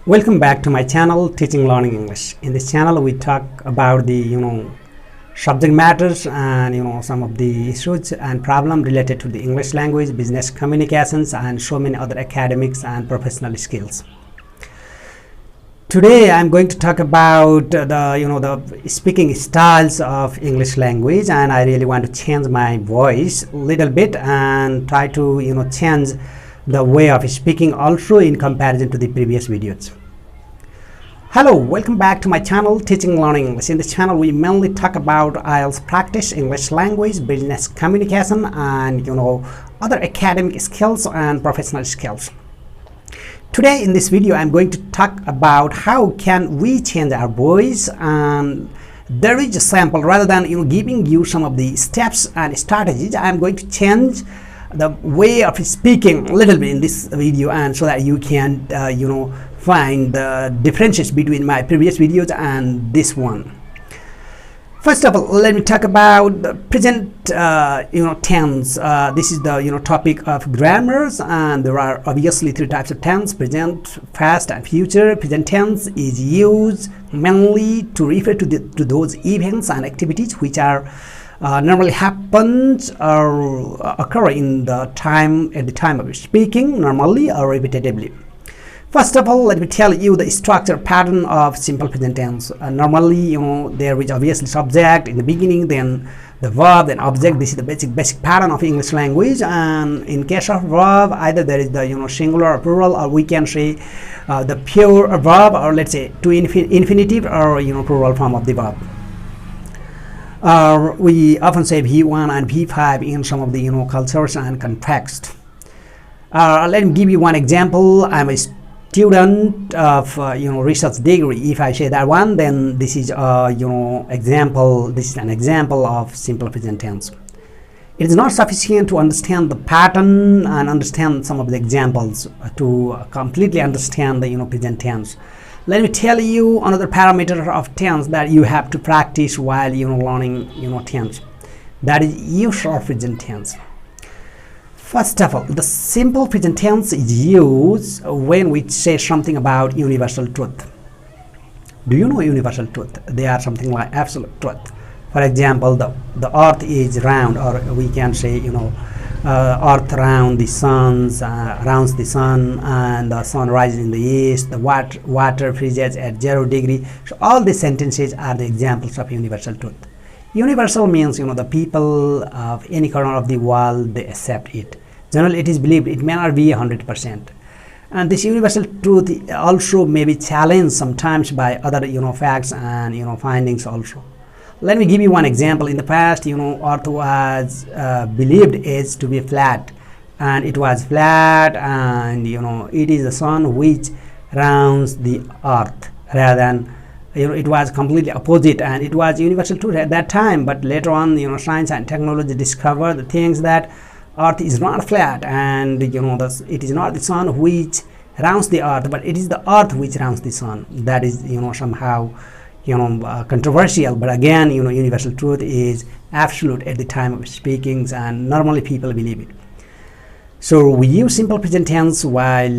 Welcome back to my channel, Teaching Learning English. In this channel, we talk about the subject matters and some of the issues and problems related to the English language, business communications, and so many other academics and professional skills. Today, I'm going to talk about the speaking styles of English language, and I really want to change my voice a little bit and try to change the way of speaking also in comparison to the previous videos. Hello, welcome back to my channel, Teaching Learning English. In this channel, we mainly talk about IELTS practice, English language, business communication, and other academic skills and professional skills. Today in this video, I'm going to talk about how can we change our voice, and there is a sample. Rather than giving you some of the steps and strategies, I'm going to change the way of speaking a little bit in this video, and so that you can find the differences between my previous videos and this one. First of all, let me talk about the present tense. This is the topic of grammars, and there are obviously three types of tense: present, past, and future. Present tense is used mainly to refer to those events and activities which are normally happens or occur in the time at the time of speaking, normally or repetitively. First of all, let me tell you the structure pattern of simple present tense. Normally, there is obviously subject in the beginning, then the verb, then object. This is the basic pattern of English language. And in case of verb, either there is the singular or plural, or we can say the pure verb, or let's say to infinitive or plural form of the verb. We often say V1 and V5 in some of the cultures and context. Let me give you one example. I'm a student of research degree. If I say that one, then this is example. This is an example of simple present tense. It is not sufficient to understand the pattern and understand some of the examples to completely understand the present tense. Let me tell you another parameter of tense that you have to practice while learning tense. That is use of present tense. First of all, the simple present tense is used when we say something about universal truth. Do you know universal truth? They are something like absolute truth. For example, the earth is round, or we can say earth round the sun, rounds the sun, and the sun rises in the east, the water freezes at 0 degree. So all these sentences are the examples of universal truth. Universal means the people of any corner of the world, they accept it. Generally, it is believed it may not be 100%. And this universal truth also may be challenged sometimes by other facts and findings also. Let me give you one example. In the past, earth was believed is to be flat, and it was flat, and it is the sun which rounds the earth, rather than it was completely opposite, and it was universal truth at that time. But later on, science and technology discovered the things that earth is not flat, and it is not the sun which rounds the earth, but it is the earth which rounds the sun. That is somehow controversial, but again universal truth is absolute at the time of speakings, and normally people believe it. So we use simple present tense while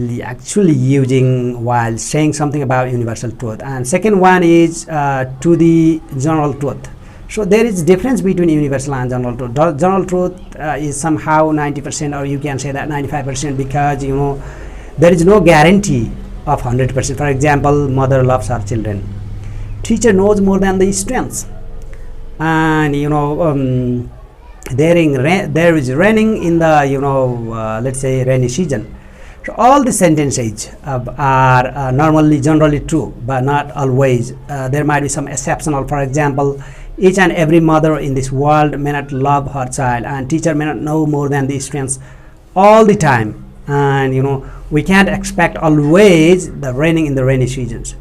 while saying something about universal truth. And second one is to the general truth. So there is difference between universal and general truth. General truth is somehow 90%, or you can say that 95%, because there is no guarantee of 100%. For example, mother loves her children. Teacher knows more than the students, and there is raining in the let's say rainy season. So all the sentences are normally generally true, but not always. There might be some exceptional. For example, each and every mother in this world may not love her child, and teacher may not know more than the students all the time. And we can't expect always the raining in the rainy seasons.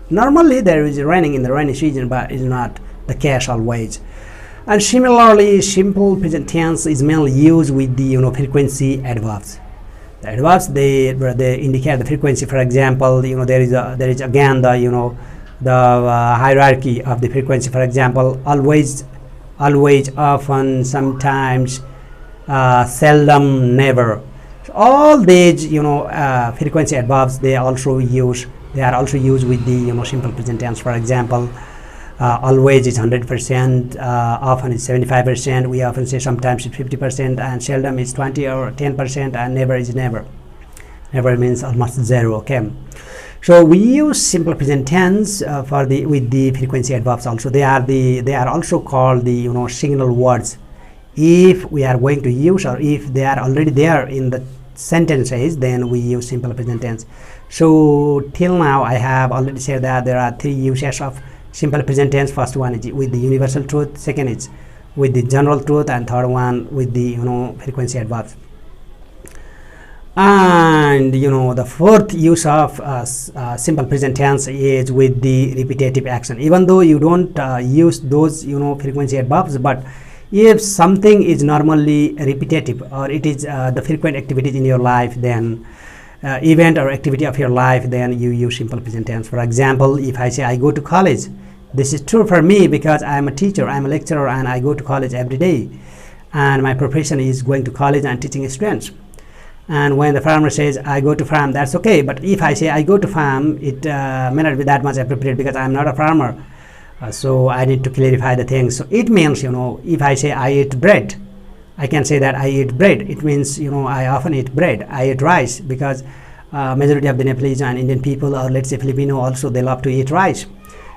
Normally there is raining in the rainy season, but it's not the case always. And similarly, simple present tense is mainly used with the frequency adverbs. The adverbs they indicate the frequency. For example, there is again the hierarchy of the frequency. For example, always, often, sometimes, seldom, never. So all these frequency adverbs, they also use They are also used with the simple present tense. For example, always is 100%, often is 75%. We often say sometimes it's 50%, and seldom is 20 or 10%, and never is never. Never means almost zero. Okay. So we use simple present tense with the frequency adverbs also. They are also called the signal words. If we are going to use, or if they are already there in the sentences, then we use simple present tense. So till now I have already said that there are 3 uses of simple present tense. First one is with the universal truth, second is with the general truth, and third one with the frequency adverbs. And the fourth use of simple present tense is with the repetitive action. Even though you don't use those frequency adverbs, but if something is normally repetitive, or it is the frequent activities in your life, then event or activity of your life, then you use simple present tense. For example, if I say I go to college, this is true for me because I am a teacher, I am a lecturer, and I go to college every day, and my profession is going to college and teaching students. And when the farmer says I go to farm, that's okay. But if I say I go to farm, it may not be that much appropriate because I am not a farmer. So I need to clarify the things. So it means, if I say I eat bread, I can say that I eat bread. It means, I often eat bread. I eat rice because majority of the Nepalese and Indian people, or let's say Filipino also, they love to eat rice.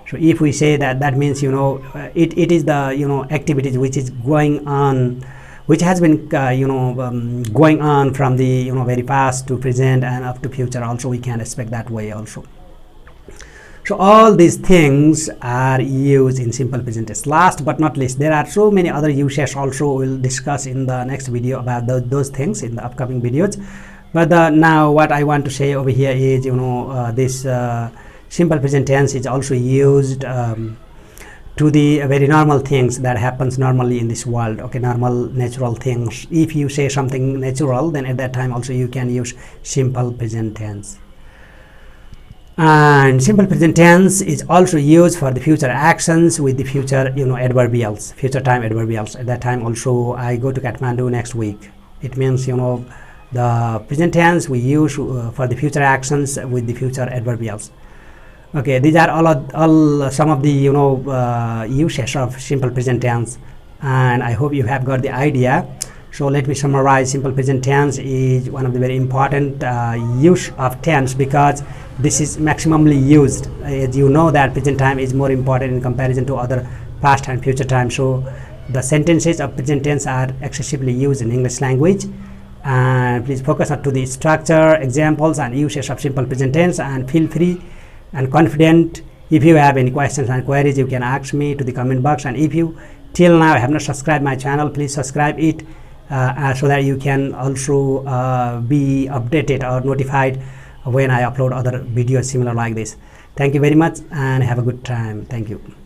So if we say that, that means, it is the, activities which is going on, which has been, going on from the, very past to present and up to future also. We can expect that way also. So all these things are used in simple present tense. Last but not least, there are so many other uses also. We'll discuss in the next video about those things in the upcoming videos. But now what I want to say over here is, this simple present tense is also used to the very normal things that happens normally in this world. Okay, normal natural things. If you say something natural, then at that time also you can use simple present tense. And simple present tense is also used for the future actions with the future adverbials, future time adverbials. At that time also I go to Kathmandu next week. It means the present tense we use for the future actions with the future adverbials. Okay, these are all some of the uses of simple present tense, and I hope you have got the idea. So let me summarize. Simple present tense is one of the very important use of tense because this is maximally used. As you know that present time is more important in comparison to other past and future time. So the sentences of present tense are excessively used in English language. And please focus on to the structure, examples, and uses of simple present tense, and feel free and confident. If you have any questions and queries, you can ask me to the comment box. And if you till now have not subscribed my channel, please subscribe it so that you can also be updated or notified when I upload other videos similar like this. Thank you very much and have a good time. Thank you.